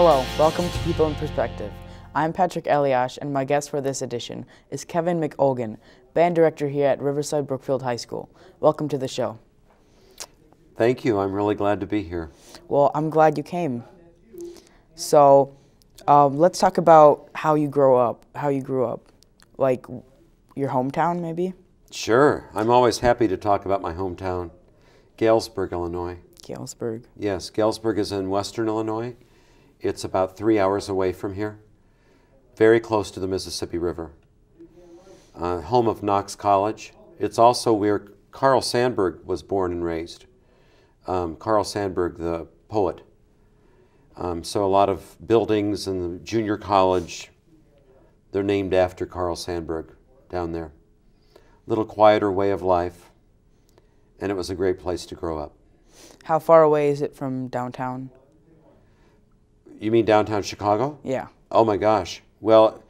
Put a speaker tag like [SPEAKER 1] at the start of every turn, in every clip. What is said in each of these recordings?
[SPEAKER 1] Hello, welcome to People in Perspective. I'm Patrick Elias, and my guest for this edition is Kevin McOlgan, band director here at Riverside Brookfield High School. Welcome to the show.
[SPEAKER 2] Thank you. I'm really glad to be here.
[SPEAKER 1] Well, I'm glad you came. So, let's talk about how you grew up. Like your hometown, maybe?
[SPEAKER 2] Sure. I'm always happy to talk about my hometown, Galesburg, Illinois.
[SPEAKER 1] Galesburg.
[SPEAKER 2] Yes, Galesburg is in western Illinois. It's about 3 hours away from here, very close to the Mississippi River. Home of Knox College. It's also where Carl Sandburg was born and raised. Carl Sandburg, the poet. So a lot of buildings in the junior college, they're named after Carl Sandburg down there. Little quieter way of life, and it was a great place to grow up.
[SPEAKER 1] How far away is it from downtown?
[SPEAKER 2] You mean downtown Chicago?
[SPEAKER 1] Yeah.
[SPEAKER 2] Oh my gosh. Well,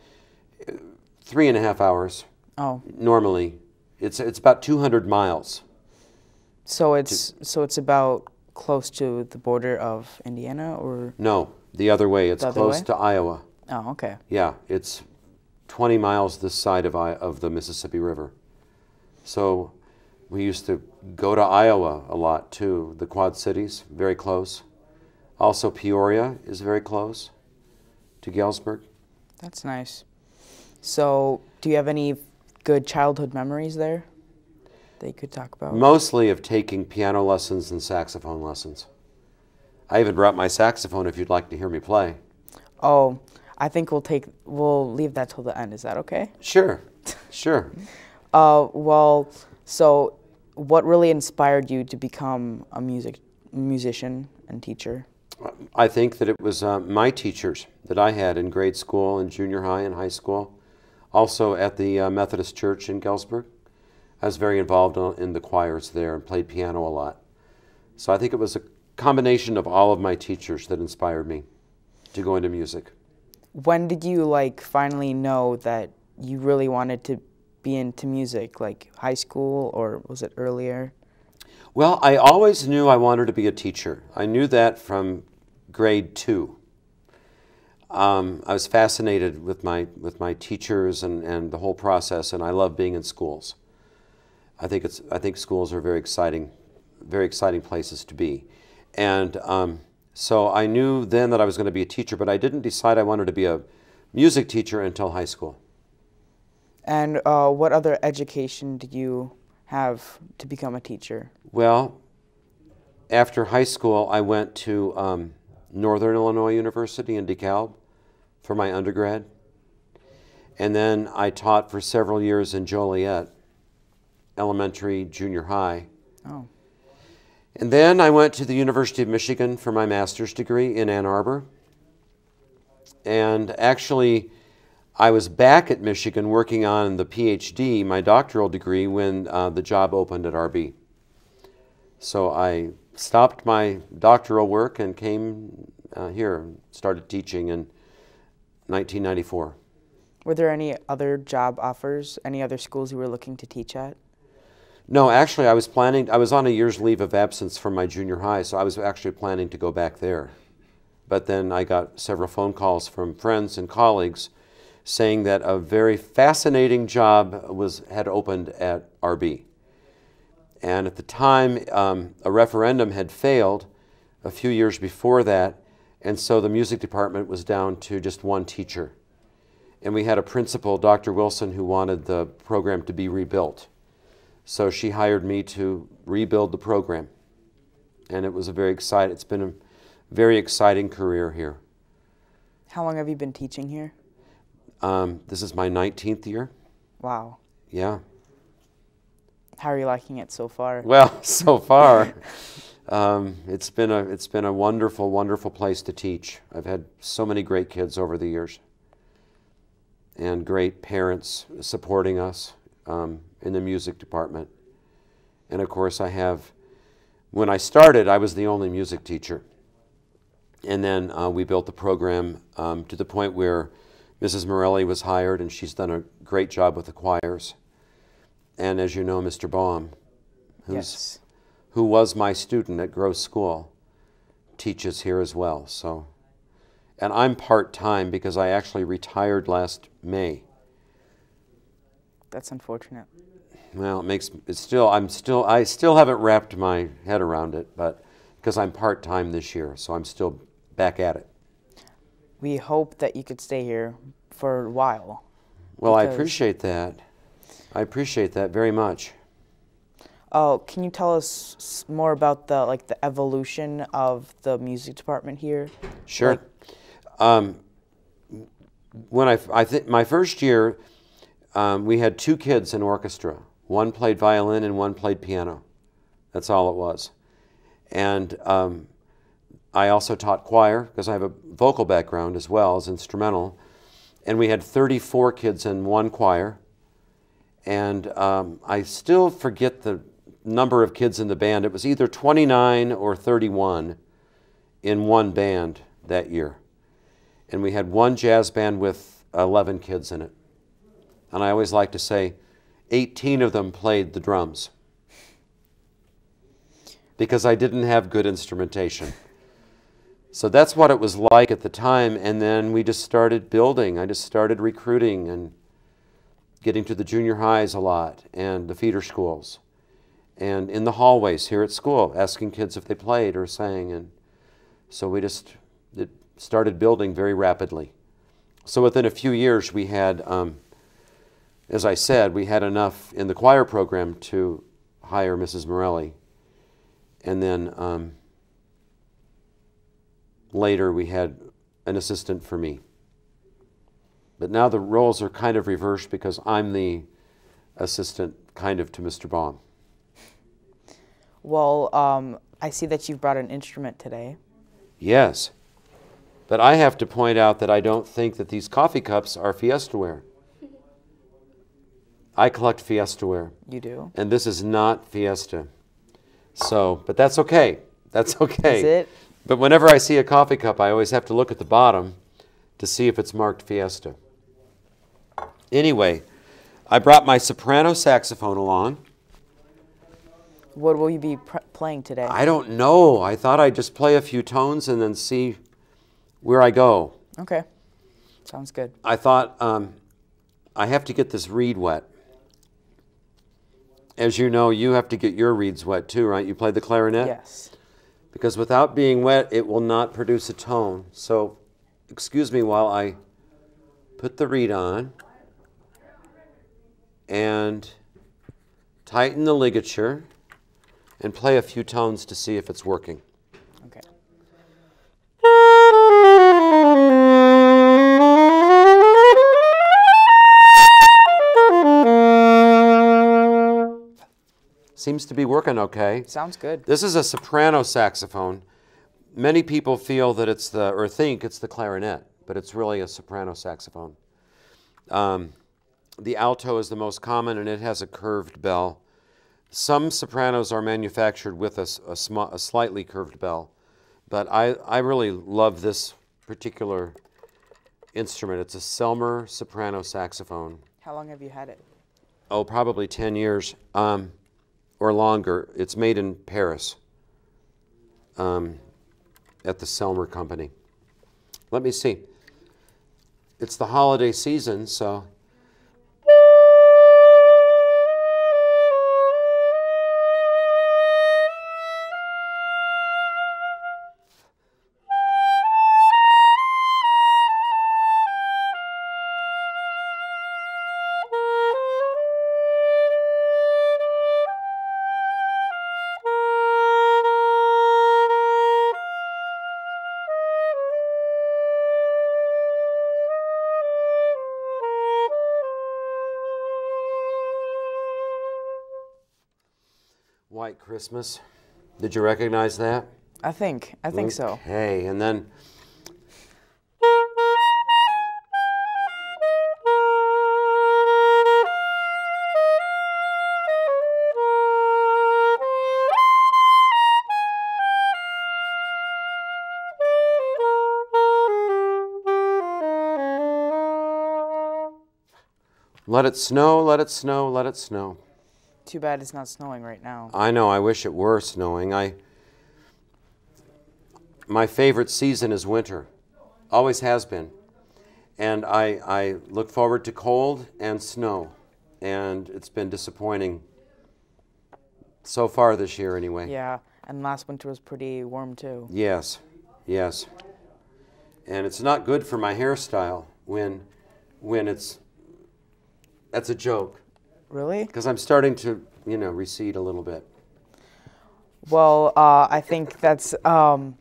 [SPEAKER 2] 3.5 hours.
[SPEAKER 1] Oh.
[SPEAKER 2] Normally. It's about 200 miles.
[SPEAKER 1] So it's about close to the border of Indiana, or?
[SPEAKER 2] No, the other way. It's close to Iowa.
[SPEAKER 1] Oh, okay.
[SPEAKER 2] Yeah, it's 20 miles this side of the Mississippi River. So we used to go to Iowa a lot too. The Quad Cities, very close. Also Peoria is very close to Galesburg.
[SPEAKER 1] That's nice. So do you have any good childhood memories there that you could talk about?
[SPEAKER 2] Mostly of taking piano lessons and saxophone lessons. I even brought my saxophone if you'd like to hear me play.
[SPEAKER 1] Oh, I think we'll leave that till the end. Is that okay?
[SPEAKER 2] Sure, sure.
[SPEAKER 1] Well, so what really inspired you to become a musician and teacher?
[SPEAKER 2] I think that it was my teachers that I had in grade school and junior high and high school. Also at the Methodist Church in Galesburg. I was very involved in the choirs there and played piano a lot. So I think it was a combination of all of my teachers that inspired me to go into music.
[SPEAKER 1] When did you finally know that you really wanted to be into music, like high school, or was it earlier?
[SPEAKER 2] Well, I always knew I wanted to be a teacher. I knew that from grade 2. I was fascinated with my teachers and the whole process, and I love being in schools. I think schools are very exciting places to be, and so I knew then that I was going to be a teacher, but I didn't decide I wanted to be a music teacher until high school.
[SPEAKER 1] And what other education did you have to become a teacher?
[SPEAKER 2] Well, after high school, I went to Northern Illinois University in DeKalb for my undergrad. And then I taught for several years in Joliet, elementary, junior high.
[SPEAKER 1] Oh.
[SPEAKER 2] And then I went to the University of Michigan for my master's degree in Ann Arbor. And actually, I was back at Michigan working on the PhD, my doctoral degree, when the job opened at RB. So I stopped my doctoral work and came here and started teaching in 1994.
[SPEAKER 1] Were there any other job offers, any other schools you were looking to teach at?
[SPEAKER 2] No, actually I was on a year's leave of absence from my junior high, so I was actually planning to go back there. But then I got several phone calls from friends and colleagues saying that a very fascinating job had opened at RB. And at the time, a referendum had failed a few years before that, and so the music department was down to just one teacher. And we had a principal, Dr. Wilson, who wanted the program to be rebuilt. So she hired me to rebuild the program. And it was it's been a very exciting career here.
[SPEAKER 1] How long have you been teaching here?
[SPEAKER 2] This is my 19th year.
[SPEAKER 1] Wow.
[SPEAKER 2] Yeah.
[SPEAKER 1] How are you liking it so far?
[SPEAKER 2] Well, so far, it's been a wonderful, wonderful place to teach. I've had so many great kids over the years, and great parents supporting us in the music department. And of course, when I started, I was the only music teacher. And then we built the program to the point where Mrs. Morelli was hired, and she's done a great job with the choirs. And as you know, Mr. Baum, who was my student at Gross School, teaches here as well. So And I'm part-time because I actually retired last May.
[SPEAKER 1] That's unfortunate.
[SPEAKER 2] Well, I still haven't wrapped my head around it, but because I'm part-time this year, so I'm still back at it.
[SPEAKER 1] We hope that you could stay here for a while.
[SPEAKER 2] Well, I appreciate that. I appreciate that very much.
[SPEAKER 1] Oh, can you tell us more about the evolution of the music department here?
[SPEAKER 2] Sure. When I think my first year, we had 2 kids in orchestra. One played violin and one played piano. That's all it was. And I also taught choir because I have a vocal background as well as instrumental. And we had 34 kids in one choir. And I still forget the number of kids in the band. It was either 29 or 31 in one band that year. And we had one jazz band with 11 kids in it. And I always like to say 18 of them played the drums because I didn't have good instrumentation. So that's what it was like at the time. And then we just started building. I just started recruiting and getting to the junior highs a lot and the feeder schools. And in the hallways here at school, asking kids if they played or sang. And so it started building very rapidly. So within a few years, we had, as I said, we had enough in the choir program to hire Mrs. Morelli. And then later, we had an assistant for me. But now the roles are kind of reversed because I'm the assistant kind of to Mr. Baum.
[SPEAKER 1] Well, I see that you've brought an instrument today.
[SPEAKER 2] Yes, but I have to point out that I don't think that these coffee cups are Fiestaware. I collect Fiestaware.
[SPEAKER 1] You do?
[SPEAKER 2] And this is not Fiesta. So, but that's okay. That's okay.
[SPEAKER 1] Is it?
[SPEAKER 2] But whenever I see a coffee cup, I always have to look at the bottom to see if it's marked Fiesta. Anyway, I brought my soprano saxophone along.
[SPEAKER 1] What will you be playing today?
[SPEAKER 2] I don't know. I thought I'd just play a few tones and then see where I go.
[SPEAKER 1] Okay. Sounds good.
[SPEAKER 2] I thought I have to get this reed wet. As you know, you have to get your reeds wet too, right? You play the clarinet?
[SPEAKER 1] Yes.
[SPEAKER 2] Because without being wet, it will not produce a tone. So excuse me while I put the reed on and tighten the ligature and play a few tones to see if it's working.
[SPEAKER 1] Okay.
[SPEAKER 2] Seems to be working okay.
[SPEAKER 1] Sounds good.
[SPEAKER 2] This is a soprano saxophone. Many people feel that it's or think it's the clarinet, but it's really a soprano saxophone. The alto is the most common, and it has a curved bell. Some sopranos are manufactured with a slightly curved bell, but I really love this particular instrument. It's a Selmer soprano saxophone.
[SPEAKER 1] How long have you had it?
[SPEAKER 2] Oh, probably 10 years or longer. It's made in Paris at the Selmer company. Let me see. It's the holiday season, so... White Christmas. Did you recognize that?
[SPEAKER 1] I think so.
[SPEAKER 2] Okay, and then let it snow, let it snow, let it snow.
[SPEAKER 1] Too bad it's not snowing right now.
[SPEAKER 2] I know, I wish it were snowing. My favorite season is winter. Always has been. And I look forward to cold and snow. And it's been disappointing so far this year anyway.
[SPEAKER 1] Yeah, and last winter was pretty warm too.
[SPEAKER 2] Yes, yes. And it's not good for my hairstyle when that's a joke.
[SPEAKER 1] Really?
[SPEAKER 2] Because I'm starting to, you know, recede a little bit.
[SPEAKER 1] Well, I think that's all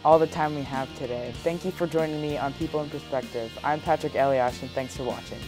[SPEAKER 1] the time we have today. Thank you for joining me on People in Perspective. I'm Patrick Elias, and thanks for watching.